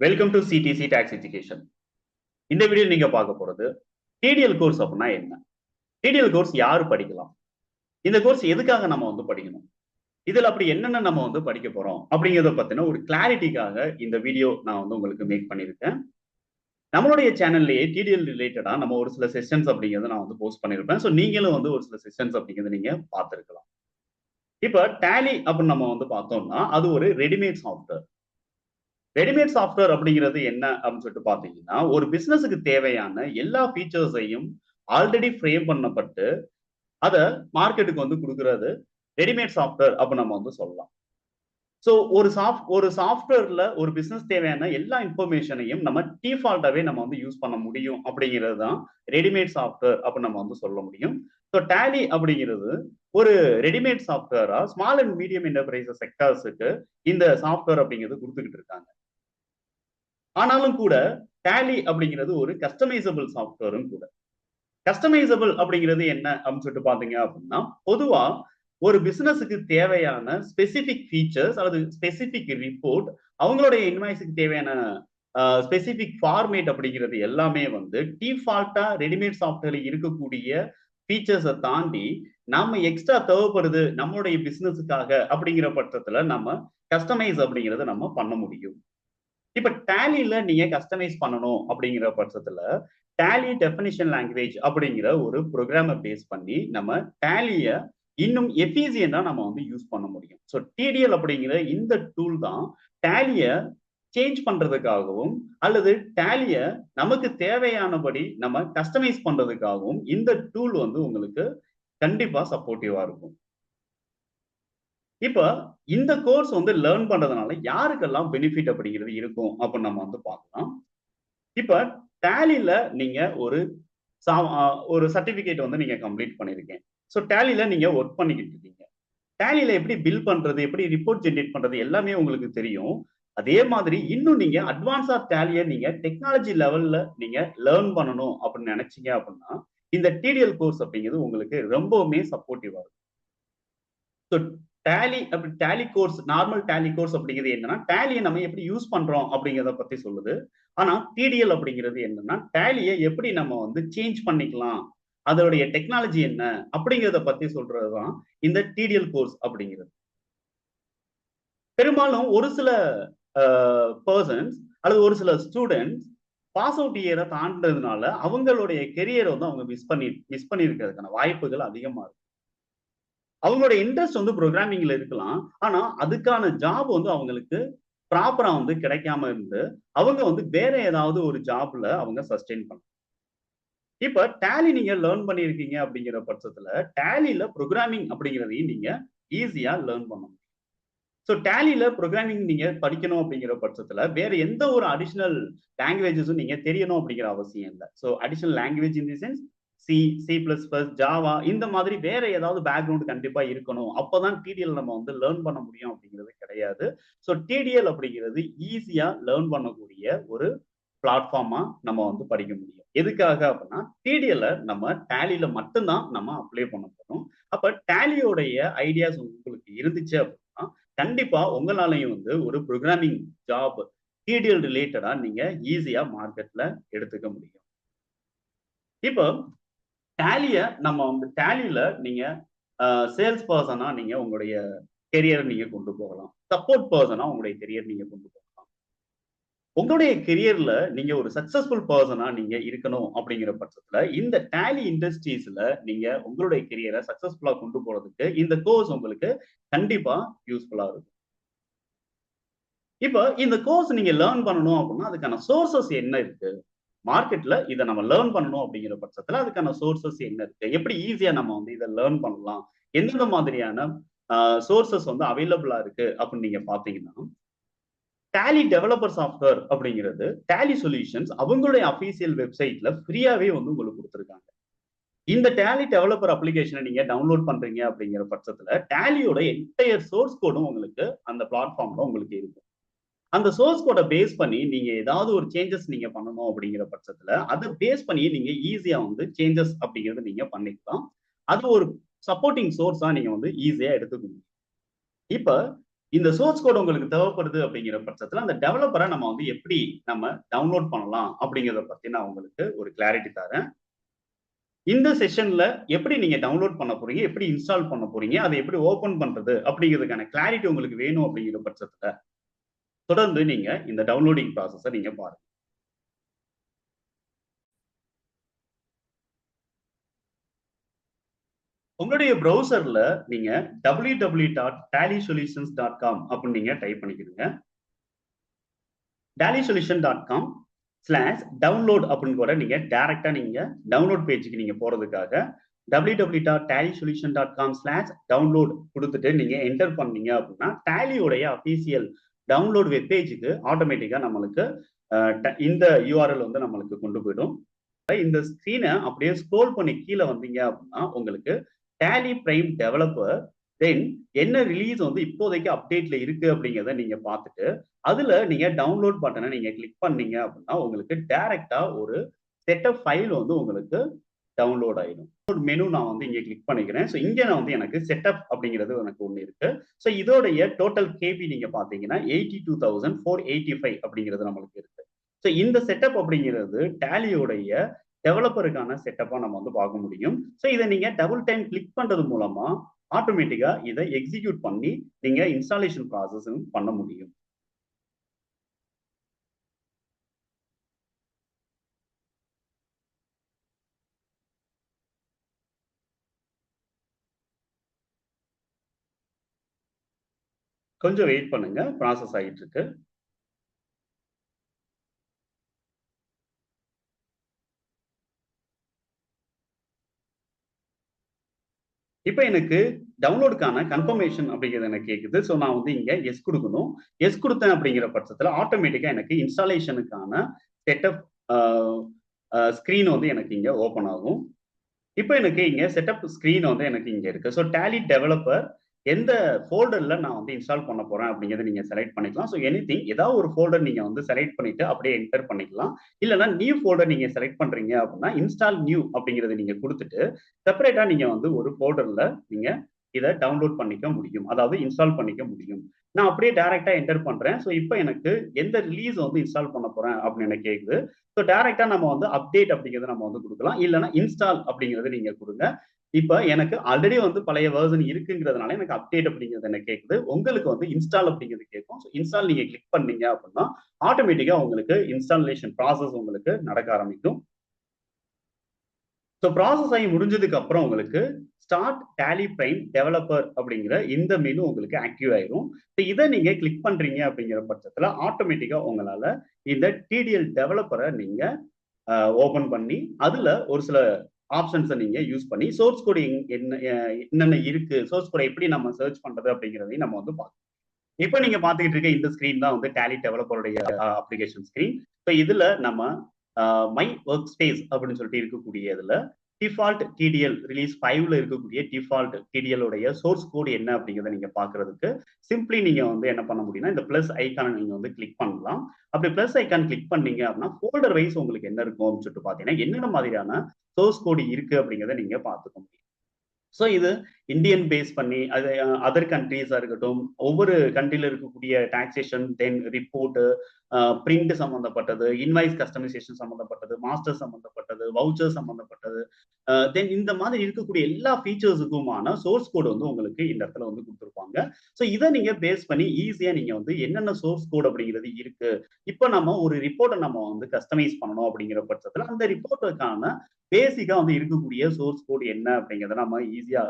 Welcome to CDC tax education. இந்த video நீங்க பார்க்க போறது டிடிஎல் கோர்ஸ் அப்படின்னா என்ன? டிடிஎல் கோர்ஸ் யாரு படிக்கலாம்? இந்த கோர்ஸ் எதுக்காக நம்ம படிக்கணும்? இதுல அப்படி என்னென்ன நம்ம படிக்க போறோம் அப்படிங்கிறத பத்தின ஒரு கிளாரிட்டிக்காக இந்த வீடியோ நான் உங்களுக்கு மேக் பண்ணியிருக்கேன். நம்மளுடைய சேனல்லேயே டிடிஎல் ரிலேட்டடா நம்ம ஒரு சில செஷன்ஸ் அப்படிங்கிறத நான் போஸ்ட் பண்ணியிருப்பேன். ஸோ நீங்களும் ஒரு சில செஷன்ஸ் அப்படிங்கிறத நீங்க பார்த்துருக்கலாம். இப்ப டேலி அப்படின்னு நம்ம பார்த்தோம்னா அது ஒரு ரெடிமேட் சாஃப்ட்வேர். ரெடிமேட் சாஃப்ட்வேர் அப்படிங்கிறது என்ன அப்படின்னு சொல்லிட்டு பாத்தீங்கன்னா, ஒரு பிசினஸுக்கு தேவையான எல்லா ஃபீச்சர்ஸையும் ஆல்ரெடி ஃப்ரேம் பண்ணப்பட்டு அத மார்க்கெட்டுக்கு குடுக்குறது ரெடிமேட் சாஃப்ட்வேர் அப்ப நம்ம சொல்லலாம். சோ ஒரு சாஃப்ட்வேர்ல ஒரு பிசினஸ் தேவையான எல்லா இன்ஃபர்மேஷனையும் நம்ம டிஃபால்ட்டாவே நம்ம யூஸ் பண்ண முடியும் அப்படிங்கிறது தான் ரெடிமேட் சாஃப்ட்வேர் அப்ப நம்ம சொல்ல முடியும். ஸோ டேலி அப்படிங்கிறது ஒரு ரெடிமேட் சாஃப்ட்வேரா ஸ்மால் அண்ட் மீடியம் என்டர்பிரைசஸ் செக்டார்ஸுக்கு இந்த சாஃப்ட்வேர் அப்படிங்கிறது கொடுத்துக்கிட்டு இருக்காங்க. ஆனாலும் கூட டேலி அப்படிங்கிறது ஒரு கஸ்டமைசபிள் சாஃப்ட்வேரும் கூட. கஸ்டமைசபிள் அப்படிங்கிறது என்ன அப்படின்னு சொல்லிட்டு பாத்தீங்க அப்படின்னா, பொதுவா ஒரு பிசினஸுக்கு தேவையான ஸ்பெசிபிக் ஃபீச்சர்ஸ் அல்லது ஸ்பெசிபிக் ரிப்போர்ட், அவங்களுடைய இன்வாய்ஸுக்கு தேவையான ஸ்பெசிபிக் ஃபார்மேட் அப்படிங்கிறது எல்லாமே டிஃபால்ட்டா ரெடிமேட் சாஃப்ட்வேர்ல இருக்கக்கூடிய ஃபீச்சர்ஸை தாண்டி நாம எக்ஸ்ட்ரா தேவைப்படுது நம்மளுடைய பிசினஸுக்காக அப்படிங்கிற பட்சத்துல நம்ம கஸ்டமைஸ் அப்படிங்கிறத நம்ம பண்ண முடியும். இப்ப டேலில நீங்க கஸ்டமைஸ் பண்ணணும் அப்படிங்கிற பட்சத்துல டேலி டெஃபினிஷன் லாங்குவேஜ் அப்படிங்கிற ஒரு ப்ரோக்ராமை பேஸ் பண்ணி நம்ம டேலிய இன்னும் எஃபிசியண்டா நம்ம யூஸ் பண்ண முடியும். ஸோ டிடிஎல் அப்படிங்கிற இந்த டூல் தான் டேலிய சேஞ்ச் பண்றதுக்காகவும் அல்லது டேலிய நமக்கு தேவையானபடி நம்ம கஸ்டமைஸ் பண்றதுக்காகவும் இந்த டூல் உங்களுக்கு கண்டிப்பா சப்போர்ட்டிவா இருக்கும். இப்ப இந்த கோர்ஸ் லேர்ன் பண்றதுனால யாருக்கெல்லாம் பெனிஃபிட் அப்படிங்கிறது இருக்கும் அப்படின்னு நம்ம பார்க்கலாம். இப்ப டேலில நீங்க ஒரு சர்டிபிகேட் நீங்க கம்ப்ளீட் பண்ணிருக்கீங்க. ஸோ டேலில நீங்க ஒர்க் பண்ணிக்கிட்டு இருக்கீங்க. டேலில எப்படி பில் பண்றது, எப்படி ரிப்போர்ட் ஜெனரேட் பண்றது எல்லாமே உங்களுக்கு தெரியும். அதே மாதிரி இன்னும் நீங்க அட்வான்ஸா டேலிய நீங்க டெக்னாலஜி லெவல்ல நீங்க லேர்ன் பண்ணணும் அப்படின்னு நினைச்சீங்க அப்படின்னா இந்த டிடிஎல் கோர்ஸ் அப்படிங்கிறது உங்களுக்கு ரொம்பவுமே சப்போர்ட்டிவா இருக்கும். So Tally course normal Tally course அப்படிங்கிறது என்னன்னா டேலியை நம்ம எப்படி யூஸ் பண்றோம் அப்படிங்கிறத பத்தி சொல்லுது. ஆனா டிடிஎல் அப்படிங்கிறது என்னன்னா டேலியை எப்படி நம்ம சேஞ்ச் பண்ணிக்கலாம், அதோடைய டெக்னாலஜி என்ன அப்படிங்கிறத பத்தி சொல்றதுதான் இந்த டிடிஎல் கோர்ஸ் அப்படிங்கிறது. பெரும்பாலும் ஒரு சில பர்சன்ஸ் அல்லது ஒரு சில ஸ்டூடெண்ட்ஸ் பாஸ் அவுட் இயரை தாண்டதுனால அவங்களுடைய கெரியரை அவங்க மிஸ் பண்ணிருக்கிறதுக்கான வாய்ப்புகள் அதிகமா இருக்கு. அவங்களோட இன்ட்ரெஸ்ட் ப்ரோக்ராமிங்ல இருக்கலாம். ஆனா அதுக்கான ஜாப் அவங்களுக்கு ப்ராப்பரா கிடைக்காம இருந்து அவங்க வேற ஏதாவது ஒரு ஜாப்ல அவங்க சஸ்டெயின் பண்ணலாம். இப்ப டேலி நீங்க லேர்ன் பண்ணிருக்கீங்க அப்படிங்கிற பட்சத்துல டேலில ப்ரோக்ராமிங் அப்படிங்கிறதையும் நீங்க ஈஸியா லேர்ன் பண்ண முடியும். ஸோ டேலில ப்ரோக்ராமிங் நீங்க படிக்கணும் அப்படிங்கிற பட்சத்துல வேற எந்த ஒரு அடிஷனல் லாங்குவேஜஸும் நீங்க தெரியணும் அப்படிங்கிற அவசியம் இல்லை. So additional language in the sense C++, Java இந்த மாதிரி வேற ஏதாவது பேக்ரவுண்ட் கண்டிப்பா இருக்கணும். அப்பதான் டிடிஎல் நம்ம லேர்ன் பண்ண முடியும் அப்படிங்கிறது கிடையாது. ஸோ டிடிஎல் அப்படிங்கிறது ஈஸியா லேர்ன் பண்ணக்கூடிய ஒரு பிளாட்ஃபார்மா நம்ம படிக்க முடியும். எதுக்காக அப்படின்னா டிடிஎல் நம்ம டேலில மட்டும்தான் நம்ம அப்ளை பண்ண போறோம். அப்ப டேலியோடைய ஐடியாஸ் உங்களுக்கு இருந்துச்சு அப்படின்னா கண்டிப்பா உங்களாலையும் ஒரு ப்ரோக்ராமிங் ஜாப் டிடிஎல் ரிலேட்டடா நீங்க ஈஸியா மார்க்கெட்ல எடுத்துக்க முடியும். இப்போ டேலிய நம்ம டேலில நீங்க சேல்ஸ் பர்சனா நீங்க உங்களுடைய கெரியர் நீங்க கொண்டு போகலாம். சப்போர்ட் பர்சனா உங்களுடைய கெரியர் நீங்க கொண்டு போகலாம். உங்களுடைய கெரியர்ல நீங்க ஒரு சக்சஸ்ஃபுல் பர்சனா நீங்க இருக்கணும் அப்படிங்கிற பட்சத்துல இந்த டேலி இண்டஸ்ட்ரீஸ்ல நீங்க உங்களுடைய கெரியரை சக்சஸ்ஃபுல்லா கொண்டு போறதுக்கு இந்த கோர்ஸ் உங்களுக்கு கண்டிப்பா யூஸ்ஃபுல்லா இருக்கும். இப்ப இந்த கோர்ஸ் நீங்க லேர்ன் பண்ணணும் அப்படின்னா அதுக்கான சோர்சஸ் என்ன இருக்கு? மார்க்கெட்ல இதை நம்ம லேர்ன் பண்ணணும் அப்படிங்கிற பட்சத்துல அதுக்கான சோர்சஸ் என்ன இருக்கு? எப்படி ஈஸியா நம்ம இதை லேர்ன் பண்ணலாம்? எந்தெந்த மாதிரியான சோர்சஸ் அவைலபிளா இருக்கு அப்படின்னு நீங்க பாத்தீங்கன்னா டேலி டெவலப்பர் சாஃப்ட்வேர் அப்படிங்கிறது டேலி சொல்யூஷன்ஸ் அவங்களுடைய அபிஷியல் வெப்சைட்ல ஃப்ரீயாவே உங்களுக்கு கொடுத்துருக்காங்க. இந்த டேலி டெவலப்பர் அப்ளிகேஷனை நீங்க டவுன்லோட் பண்றீங்க அப்படிங்கிற பட்சத்துல டேலியோட என்டையர் சோர்ஸ் கோடும் உங்களுக்கு அந்த பிளாட்ஃபார்ம்ல உங்களுக்கு இருக்கும். அந்த சோர்ஸ் கோடை பேஸ் பண்ணி நீங்க ஏதாவது ஒரு சேஞ்சஸ் நீங்க பண்ணணும் அப்படிங்கிற பட்சத்துல அதை பேஸ் பண்ணி நீங்க ஈஸியா சேஞ்சஸ் அப்படிங்கறத நீங்க பண்ணிக்கலாம். அது ஒரு சப்போர்ட்டிங் சோர்ஸா நீங்க ஈஸியா எடுத்துக்க முடியும். இப்ப இந்த சோர்ஸ் கோட் உங்களுக்கு தேவைப்படுது அப்படிங்கிற பட்சத்துல அந்த டெவலப்பரை நம்ம வந்து எப்படி நம்ம டவுன்லோட் பண்ணலாம் அப்படிங்கிறத பத்தி நான் உங்களுக்கு ஒரு கிளாரிட்டி தரேன். இந்த செஷன்ல எப்படி நீங்க டவுன்லோட் பண்ண போறீங்க, எப்படி இன்ஸ்டால் பண்ண போறீங்க, அதை எப்படி ஓபன் பண்றது அப்படிங்கிறதுக்கான கிளாரிட்டி உங்களுக்கு வேணும் அப்படிங்கிற பட்சத்துல தொடர்ந்து நீங்க இந்த டவுன்லோடிங் ப்ராசஸை நீங்க பாருங்க. உங்களுடைய ப்ரௌசர்ல நீங்க www.tallysolutions.com அப்படின்னு நீங்க டைப் பண்ணிக்கிறீங்க. tallysolution.com/download அப்படின்னு கூட நீங்க டைரக்டா நீங்க டவுன்லோட் பேஜுக்கு நீங்க போறதுக்காக www.tallysolution.com/download கொடுத்துட்டு நீங்க என்டர் பண்ணீங்க அப்படின்னா டேலியோடைய அபிஷியல் டவுன்லோட் வெப் பேஜுக்கு ஆட்டோமேட்டிக்கா நம்மளுக்கு இந்த யூஆர்எல் வந்து நம்மளுக்கு கொண்டு போயிடும். இந்த ஸ்கிரீனை அப்படியே ஸ்க்ரோல் பண்ணி கீழே வந்தீங்க அப்படின்னா உங்களுக்கு டேலி பிரைம் டெவலப்பர் தென் என்ன ரிலீஸ் வந்து இப்போதைக்கு அப்டேட்ல இருக்கு அப்படிங்கிறத நீங்க பார்த்துட்டு அதுல நீங்க டவுன்லோட் பட்டனை நீங்க கிளிக் பண்ணீங்க அப்படின்னா உங்களுக்கு டைரக்டா ஒரு செட்டப் ஃபைல் வந்து உங்களுக்கு டவுன்லோட் ஆயிடும். ஒரு மெனு நான் வந்து இங்க கிளிக் பண்ணிக்கிறேன். ஸோ இங்க நான் வந்து எனக்கு செட்டப் அப்படிங்கிறது எனக்கு ஒன்று இருக்கு. ஸோ இதோடைய டோட்டல் கேபி நீங்க பாத்தீங்கன்னா 82,485 அப்படிங்கிறது நம்மளுக்கு இருக்கு. ஸோ இந்த செட்டப் அப்படிங்கிறது டேலியோடைய டெவலப்பருக்கான செட்டப்பா நம்ம வந்து பார்க்க முடியும். ஸோ இதை நீங்க டபுள் டைம் கிளிக் பண்றது மூலமா ஆட்டோமேட்டிக்கா இதை எக்ஸிக்யூட் பண்ணி நீங்க இன்ஸ்டாலேஷன் ப்ராசஸும் பண்ண முடியும். கொஞ்சம் வெயிட் பண்ணுங்க, ப்ராசஸ் ஆகிட்டு இருக்கு. இப்போ எனக்கு டவுன்லோடுக்கான கன்ஃபர்மேஷன் அப்படிங்கிறது எனக்கு கேட்குது. ஸோ நான் வந்து இங்க எஸ் கொடுக்கணும். எஸ் கொடுத்தேன் அப்படிங்கிற பட்சத்தில் ஆட்டோமேட்டிக்கா எனக்கு இன்ஸ்டாலேஷனுக்கான செட்டப் ஸ்கிரீன் வந்து எனக்கு இங்க ஓப்பன் ஆகும். இப்போ எனக்கு இங்க செட்டப் ஸ்கிரீன் வந்து எனக்கு இங்க இருக்கு. ஸோ டேலி டெவலப்பர் எந்த ஃபோல்டர்ல நான் வந்து இன்ஸ்டால் பண்ண போறேன் அப்படிங்கிறத நீங்க செலக்ட் பண்ணிக்கலாம். ஸோ எனிதிங் ஏதாவது ஒரு ஃபோல்டர் நீங்க வந்து செலக்ட் பண்ணிட்டு அப்படியே என்டர் பண்ணிக்கலாம். இல்லைன்னா நியூ ஃபோல்டர் நீங்க செலக்ட் பண்றீங்க அப்படின்னா இன்ஸ்டால் நியூ அப்படிங்கிறத நீங்க கொடுத்துட்டு செப்பரேட்டா நீங்க வந்து ஒரு ஃபோல்டர்ல நீங்க இதை டவுன்லோட் பண்ணிக்க முடியும், அதாவது இன்ஸ்டால் பண்ணிக்க முடியும். நான் அப்படியே டைரக்டா என்டர் பண்றேன். ஸோ இப்போ எனக்கு எந்த ரிலீஸ் வந்து இன்ஸ்டால் பண்ண போறேன் அப்படின்னு எனக்கு கேக்குது. ஸோ டைரக்டா நம்ம வந்து அப்டேட் அப்படிங்கிறத நம்ம வந்து கொடுக்கலாம், இல்லைன்னா இன்ஸ்டால் அப்படிங்கிறத நீங்க கொடுங்க. இப்ப எனக்கு ஆல்ரெடி வந்து பழைய வெர்ஷன் இருக்குங்கிறதுனால எனக்கு அப்டேட் அப்படிங்கிறது என்ன கேக்குது. உங்களுக்கு வந்து இன்ஸ்டால் அப்படிங்கிறது கேட்கும். ஸோ இன்ஸ்டால் நீங்க கிளிக் பண்ணீங்க அப்படின்னா ஆட்டோமேட்டிக்கா உங்களுக்கு இன்ஸ்டாலேஷன் ப்ராசஸ் உங்களுக்கு நடக்க ஆரம்பிக்கும். ஸோ ப்ராசஸ் ஆகி முடிஞ்சதுக்கு அப்புறம் உங்களுக்கு ஸ்டார்ட் டேலி பிரைம் டெவலப்பர் அப்படிங்கிற இந்த மெனு உங்களுக்கு ஆக்டிவ் ஆயிரும். ஸோ இதை நீங்க கிளிக் பண்றீங்க அப்படிங்கிற பட்சத்துல ஆட்டோமேட்டிக்கா உங்களால இந்த டிடிஎல் டெவலப்பரை நீங்க ஓபன் பண்ணி அதுல ஒரு சில ஆப்ஷன்ஸை நீங்க யூஸ் பண்ணி சோர்ஸ் கோட் என்னென்ன இருக்கு, சோர்ஸ் கோடை எப்படி நம்ம சர்ச் பண்றது அப்படிங்கிறதையும் நம்ம வந்து பார்க்கணும். இப்போ நீங்க பாத்துக்கிட்டு இருக்க இந்த ஸ்கிரீன் தான் வந்து டேலி டெவலப்பருடைய அப்ளிகேஷன் ஸ்கிரீன். ஸோ இதுல நம்ம மை ஒர்க் ஸ்பேஸ் அப்படின்னு சொல்லிட்டு இருக்கக்கூடிய இதுல டிஃபால்ட் டிடிஎல் ரிலீஸ் 5ல இருக்கக்கூடிய டிஃபால்ட் டிடிஎல் உடைய சோர்ஸ் கோட் என்ன அப்படிங்கிறத நீங்க பாக்குறதுக்கு சிம்பிளி நீங்க வந்து என்ன பண்ண முடியும்னா இந்த பிளஸ் ஐக்கான நீங்க வந்து கிளிக் பண்ணலாம். அப்படி பிளஸ் ஐக்கான் கிளிக் பண்ணீங்க அப்படின்னா ஃபோல்டர் வைஸ் உங்களுக்கு என்ன இருக்கும் அப்படின்னு சொல்லிட்டு பாத்தீங்கன்னா என்னென்ன மாதிரியான சோர்ஸ் கோட் இருக்கு அப்படிங்கிறத நீங்க பாத்துக்க முடியும். ஸோ இது இந்தியன் பேஸ் பண்ணி அது அதர் கண்ட்ரீஸா இருக்கட்டும், ஒவ்வொரு கண்ட்ரில இருக்கக்கூடிய டாக்ஸேஷன் தென் ரிப்போர்ட் பிரிண்ட் சம்பந்தப்பட்டது, இன்வாய்ஸ் கஸ்டமைசேஷன் சம்பந்தப்பட்டது, மாஸ்டர் சம்பந்தப்பட்டது, வவுச்சர் சம்பந்தப்பட்டது, தென் இந்த மாதிரி இருக்கக்கூடிய எல்லா ஃபீச்சர்ஸுக்குமான சோர்ஸ் கோட் வந்து உங்களுக்கு இந்த இடத்துல வந்து கொடுத்துருப்பாங்க. ஸோ இதை நீங்க பேஸ் பண்ணி ஈஸியா நீங்க வந்து என்னென்ன சோர்ஸ் கோட் அப்படிங்கிறது இருக்கு, இப்போ நம்ம ஒரு ரிப்போர்ட்டை நம்ம வந்து கஸ்டமைஸ் பண்ணணும் அப்படிங்கிற பட்சத்துல அந்த ரிப்போர்ட்டுக்கான பேசிக்கா வந்து இருக்கக்கூடிய சோர்ஸ் கோட் என்ன அப்படிங்கிறத நம்ம ஈஸியா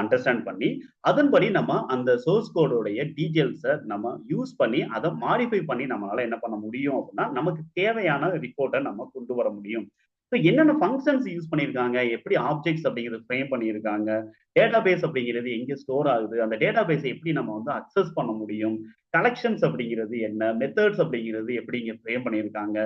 அண்டர்ஸ்டாண்ட் பண்ணி அதன்படி நம்ம அந்த சோர்ஸ் கோடோடைய டீடைல்ஸை நம்ம யூஸ் பண்ணி அதை மாடிஃபை பண்ணி நம்மளால என்ன பண்ண முடியும் அப்படின்னா நமக்கு தேவையான ரிப்போர்ட்டை நம்ம கொண்டு வர முடியும். ஸோ என்னென்ன ஃபங்க்ஷன்ஸ் யூஸ் பண்ணியிருக்காங்க, எப்படி ஆப்ஜெக்ட்ஸ் அப்படிங்கிறது ஃப்ரேம் பண்ணியிருக்காங்க, டேட்டா பேஸ் அப்படிங்கிறது எங்கே ஸ்டோர் ஆகுது, அந்த டேட்டா பேஸை எப்படி நம்ம வந்து அக்சஸ் பண்ண முடியும், கலெக்ஷன்ஸ் அப்படிங்கிறது என்ன, மெத்தட்ஸ் அப்படிங்கிறது எப்படி இங்க ஃப்ரேம் பண்ணியிருக்காங்க.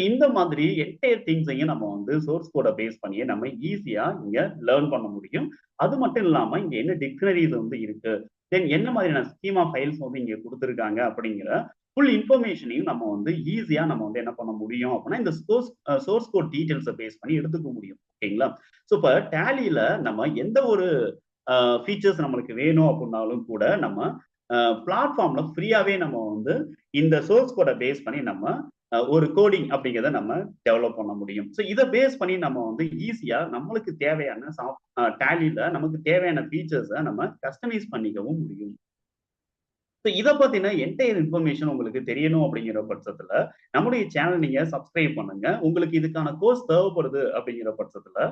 இந்த மாதிரி என்டையர் திங்ஸையும் நம்ம வந்து சோர்ஸ் கோடை பேஸ் பண்ணியே நம்ம ஈஸியா இங்க லேர்ன் பண்ண முடியும். அது மட்டும் இல்லாம இங்க என்ன டிக்ஷனரிஸ் வந்து இருக்கு, தென் என்ன மாதிரியான ஸ்கீமா ஃபைல்ஸ் வந்து இங்க கொடுத்துருக்காங்க அப்படிங்கிற ஃபுல் இன்ஃபர்மேஷனையும் நம்ம வந்து ஈஸியா நம்ம வந்து என்ன பண்ண முடியும் அப்படின்னா இந்த சோர்ஸ் கோட் டீடைல்ஸை பேஸ் பண்ணி எடுத்துக்க முடியும். ஓகேங்களா? ஸோ இப்போ டேலியில நம்ம எந்த ஒரு ஃபீச்சர்ஸ் நம்மளுக்கு வேணும் அப்படின்னாலும் கூட நம்ம பிளாட்ஃபார்ம்ல ஃப்ரீயாவே நம்ம வந்து இந்த சோர்ஸ் கோட பேஸ் பண்ணி நம்ம ஒரு கோடிங் அப்படிங்கிறத நம்ம டெவலப் பண்ண முடியும். ஸோ இத பேஸ் பண்ணி நம்ம வந்து ஈஸியா நம்மளுக்கு தேவையான டேலில நமக்கு தேவையான ஃபீச்சர்ஸ நம்ம கஸ்டமைஸ் பண்ணிக்கவும் முடியும். ஸோ இத பத்தின என்டையர் இன்ஃபர்மேஷன் உங்களுக்கு தெரியணும் அப்படிங்கிற பட்சத்துல, நம்முடைய சேனல் நீங்க சப்ஸ்கிரைப் பண்ணுங்க. உங்களுக்கு இதுக்கான கோர்ஸ் தேவைப்படுது அப்படிங்கிற பட்சத்துல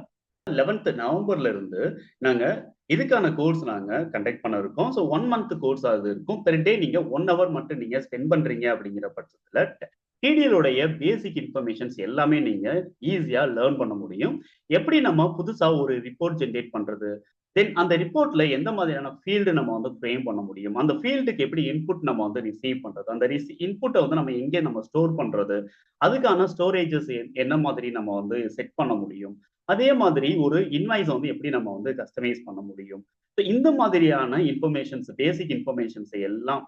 11th நவம்பர்ல இருந்து நாங்க இதுக்கான கோர்ஸ் நாங்க கண்டக்ட் பண்ண இருக்கோம். ஸோ 1 மந்த் கோர்ஸ் அது இருக்கும். பெர் டே நீங்க 1 ஹவர் மட்டும் நீங்க ஸ்பெண்ட் பண்றீங்க அப்படிங்கிற பட்சத்துல, டிடிஎல் உடைய பேசிக் இன்ஃபர்மேஷன்ஸ் எல்லாமே நீங்க ஈஸியா லேர்ன் பண்ண முடியும். எப்படி நம்ம புதுசா ஒரு ரிப்போர்ட் ஜெனரேட் பண்றது? தென் அந்த ரிப்போர்ட்ல எந்த மாதிரியான ஃபீல்டு நம்ம வந்து ஃப்ரேம் பண்ண முடியும்? அந்த ஃபீல்டுக்கு எப்படி இன்புட் நம்ம வந்து ரிசீவ் பண்றது? அந்த இன்புட்ட வந்து நம்ம எங்கே நம்ம ஸ்டோர் பண்றது? அதுக்கான ஸ்டோரேஜஸ் என்ன மாதிரி நம்ம வந்து செட் பண்ண முடியும்? அதே மாதிரி ஒரு இன்வாய்ஸ வந்து எப்படி நம்ம வந்து கஸ்டமைஸ் பண்ண முடியும்? ஸோ இந்த மாதிரியான இன்ஃபர்மேஷன்ஸ், பேசிக் இன்ஃபர்மேஷன்ஸ் எல்லாம்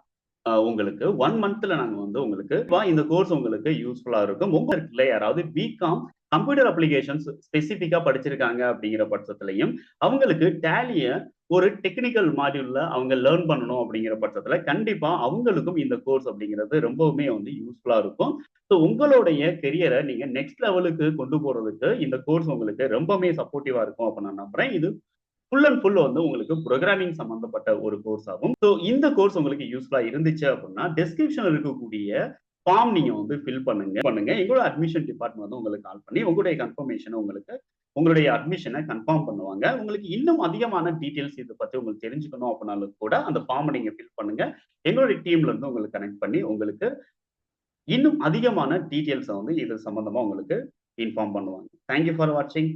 உங்களுக்கு 1 மந்த்ல நாங்க வந்து உங்களுக்கு இந்த கோர்ஸ் உங்களுக்கு யூஸ்ஃபுல்லா இருக்கும். உங்களுக்கு யாராவது பிகாம் கம்ப்யூட்டர் அப்ளிகேஷன்ஸ் ஸ்பெசிஃபிக்கா படிச்சிருக்காங்க அப்படிங்கிற பட்சத்திலயும், அவங்களுக்கு டேலிய ஒரு டெக்னிக்கல் மாடியூல்ல அவங்க லேர்ன் பண்ணணும் அப்படிங்கிற பட்சத்துல, கண்டிப்பா அவங்களுக்கும் இந்த கோர்ஸ் அப்படிங்கிறது ரொம்பவுமே வந்து யூஸ்ஃபுல்லா இருக்கும். ஸோ உங்களுடைய கெரியர நீங்க நெக்ஸ்ட் லெவலுக்கு கொண்டு போறதுக்கு இந்த கோர்ஸ் உங்களுக்கு ரொம்பவுமே சப்போர்ட்டிவா இருக்கும் அப்ப நான் நம்புறேன். இது ஃபுல் அண்ட் ஃபுல் வந்து உங்களுக்கு புரோகிராமிங் சம்பந்தப்பட்ட ஒரு கோர்ஸ் ஆகும். ஸோ இந்த கோர்ஸ் உங்களுக்கு யூஸ்ஃபுல்லா இருந்துச்சு அப்படின்னா, டிஸ்கிரிப்ஷன்ல இருக்கக்கூடிய ஃபார்ம் நீங்க வந்து ஃபில் பண்ணுங்க. எங்களோட அட்மிஷன் டிபார்ட்மெண்ட் வந்து உங்களுக்கு கால் பண்ணி உங்களுடைய கன்ஃபர்மேஷன உங்களுக்கு உங்களுடைய அட்மிஷன கன்ஃபார்ம் பண்ணுவாங்க. உங்களுக்கு இன்னும் அதிகமான டீட்டெயில்ஸ் இத பத்தி உங்களுக்கு தெரிஞ்சுக்கணும் அப்படின்னாலும் கூட அந்த ஃபார்ம நீங்க ஃபில் பண்ணுங்க. எங்களுடைய டீம்ல இருந்து உங்களுக்கு கனெக்ட் பண்ணி உங்களுக்கு இன்னும் அதிகமான டீட்டெயில்ஸ வந்து இது சம்பந்தமா உங்களுக்கு இன்ஃபார்ம் பண்ணுவாங்க. தேங்க் யூ ஃபார் வாட்சிங்.